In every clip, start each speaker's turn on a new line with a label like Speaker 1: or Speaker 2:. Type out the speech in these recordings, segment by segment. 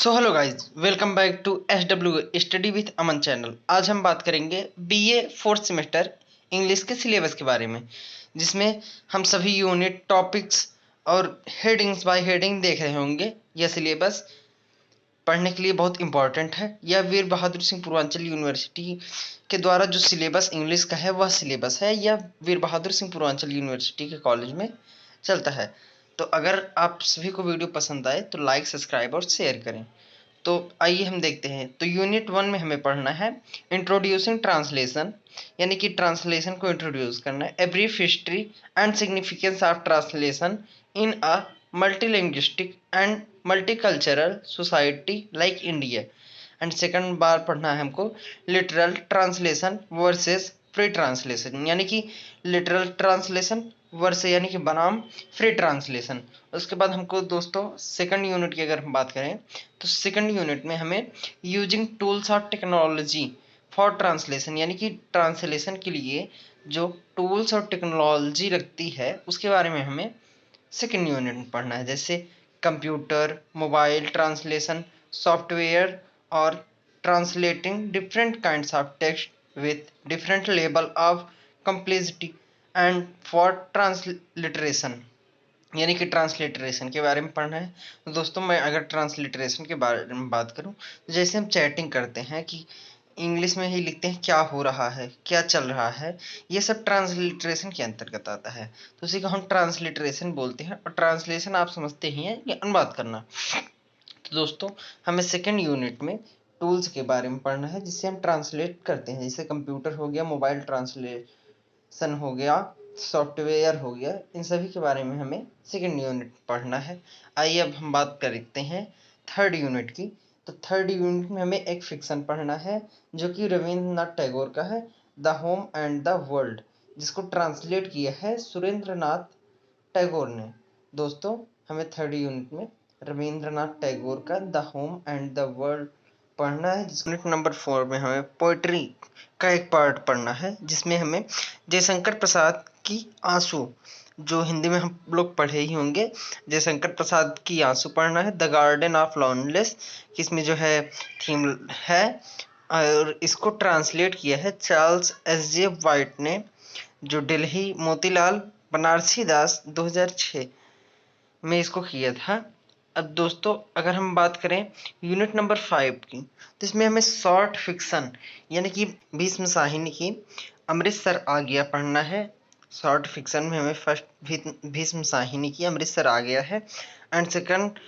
Speaker 1: So hello guys, welcome back to SW study with Aman channel. आज हम बात करेंगे BA फोर्थ सेमेस्टर इंग्लिश के सिलेबस के बारे में, जिसमें हम सभी यूनिट टॉपिक्स और हेडिंग्स बाय हेडिंग देख रहे होंगे। यह सिलेबस पढ़ने के लिए बहुत इंपॉर्टेंट है। यह वीर बहादुर सिंह पूर्वांचल यूनिवर्सिटी के द्वारा जो सिलेबस इंग्लिश का है वह सिलेबस है। यह वीर बहादुर सिंह पूर्वांचल यूनिवर्सिटी के कॉलेज में चलता है। तो अगर आप सभी को वीडियो पसंद आए तो लाइक, सब्सक्राइब और शेयर करें। तो आइए हम देखते हैं। तो यूनिट 1 में हमें पढ़ना है इंट्रोड्यूसिंग ट्रांसलेशन, यानी कि ट्रांसलेशन को इंट्रोड्यूस करना है। A brief history and significance of translation in a multilinguistic and multicultural society like India. And second बार पढ़ना है हमको literal translation versus free translation, यानी कि लिटरल ट्रांसलेशन वर्सेस यानी कि बनाम फ्री ट्रांसलेशन। उसके बाद हमको दोस्तों सेकंड यूनिट की अगर हम बात करें तो सेकंड यूनिट में हमें यूजिंग टूल्स और टेक्नोलॉजी फॉर ट्रांसलेशन, यानी कि ट्रांसलेशन के लिए जो टूल्स और टेक्नोलॉजी लगती है उसके बारे में हमें सेकंड यूनिट में पढ़ना है। जैसे कंप्यूटर, मोबाइल ट्रांसलेशन सॉफ्टवेयर और translating different kinds of text with different level of complexity and for transliteration, यानी कि ट्रांसलिटरेशन के बारे में पढ़ना है। तो दोस्तों मैं अगर ट्रांसलिटरेशन के बारे में बात करूं तो जैसे हम चैटिंग करते हैं कि इंग्लिश में ही लिखते हैं क्या हो रहा है, क्या चल रहा है, ये सब ट्रांसलिटरेशन के अंतर्गत आता है। तो उसी को हम ट्रांसलिटरेशन बोलते हैं। और ट्रांसलेशन आप समझते ही हैं, ये अनुवाद करना। तो दोस्तों हमें सेकेंड यूनिट में टूल्स के बारे में पढ़ना है जिससे हम ट्रांसलेट करते हैं। जैसे कंप्यूटर हो गया, मोबाइल ट्रांसलेशन हो गया, सॉफ्टवेयर हो गया, इन सभी के बारे में हमें सेकेंड यूनिट पढ़ना है। आइए अब हम बात करते हैं थर्ड यूनिट की। तो थर्ड यूनिट में हमें एक फिक्शन पढ़ना है जो कि रविंद्रनाथ टैगोर का है, the home and the world, जिसको ट्रांसलेट किया है सुरेंद्रनाथ टैगोर ने। दोस्तों हमें थर्ड यूनिट में रविंद्रनाथ टैगोर का the home and the world पढ़ना है। यूनिट नंबर 4 में हमें पोइट्री का एक पार्ट पढ़ना है जिसमें हमें जयशंकर प्रसाद की आंसू, जो हिंदी में हम लोग पढ़े ही होंगे, जयशंकर प्रसाद की आंसू पढ़ना है। द गार्डन ऑफ लॉनलेस, इसमें जो है थीम है और इसको ट्रांसलेट किया है चार्ल्स एस जे वाइट ने, जो दिल्ली मोतीलाल बनारसी दास 2006 में इसको किया था। अब दोस्तों अगर हम बात करें यूनिट नंबर 5 की, तो इसमें हमें शॉर्ट फिक्शन यानी कि भीष्म शाहिनी की अमृतसर आ गया पढ़ना है। शॉर्ट फिक्शन में हमें फर्स्ट भीष्म शाहिनी की अमृतसर आ गया है एंड सेकंड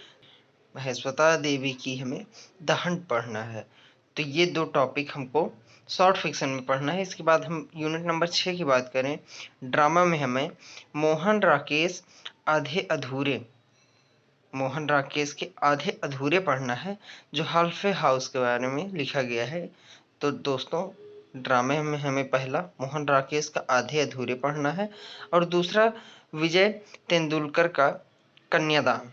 Speaker 1: महेश्वता देवी की हमें द हंट पढ़ना है। तो ये दो टॉपिक हमको शॉर्ट फिक्शन में पढ़ना है। इसके बाद हम यूनिट नंबर 6 की बात करें, ड्रामा में हमें मोहन राकेश आधे अधूरे, मोहन राकेश के आधे अधूरे पढ़ना है, जो हाल्फे हाउस के बारे में लिखा गया है। तो दोस्तों ड्रामे में हमें पहला मोहन राकेश का आधे अधूरे पढ़ना है और दूसरा विजय तेंदुलकर का कन्यादान,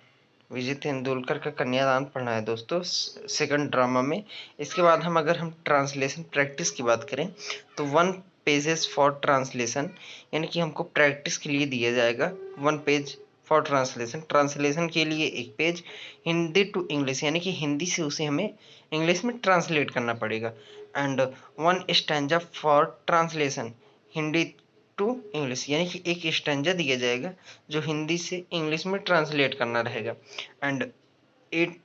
Speaker 1: विजय तेंदुलकर का कन्यादान पढ़ना है दोस्तों सेकंड ड्रामा में। इसके बाद अगर हम ट्रांसलेशन प्रैक्टिस की बात करें तो 1 पेजेस फॉर ट्रांसलेशन, यानी कि हमको प्रैक्टिस के लिए दिया जाएगा 1 पेज फॉर ट्रांसलेशन, ट्रांसलेशन के लिए 1 पेज, हिंदी टू इंग्लिश यानी कि हिंदी से उसे हमें इंग्लिश में ट्रांसलेट करना पड़ेगा, and 1 stanza for translation, Hindi to English यानी कि एक स्टैंजा दिया जाएगा जो हिंदी से इंग्लिश में ट्रांसलेट करना रहेगा। एंड 8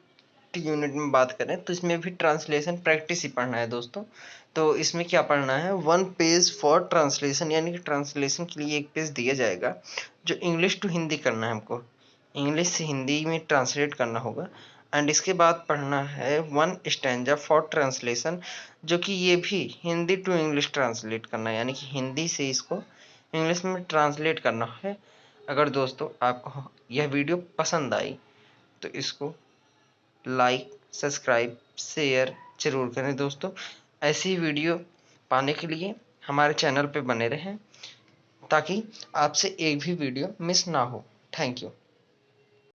Speaker 1: यूनिट में बात करें तो इसमें भी ट्रांसलेशन प्रैक्टिस ही पढ़ना है दोस्तों। तो इसमें क्या पढ़ना है, 1 पेज फॉर ट्रांसलेशन, यानी कि ट्रांसलेशन के लिए 1 पेज दिया जाएगा जो इंग्लिश टू हिंदी करना है, हमको इंग्लिश से हिंदी में ट्रांसलेट करना होगा। एंड इसके बाद पढ़ना है 1 स्टैंजा फॉर ट्रांसलेशन, जो कि ये भी हिंदी टू इंग्लिश ट्रांसलेट करना है, यानी कि हिंदी से इसको इंग्लिश में ट्रांसलेट करना है। अगर दोस्तों आपको यह वीडियो पसंद आई तो इसको लाइक, सब्सक्राइब, शेयर जरूर करें दोस्तों। ऐसी वीडियो पाने के लिए हमारे चैनल पे बने रहें ताकि आपसे एक भी वीडियो मिस ना हो। Thank you.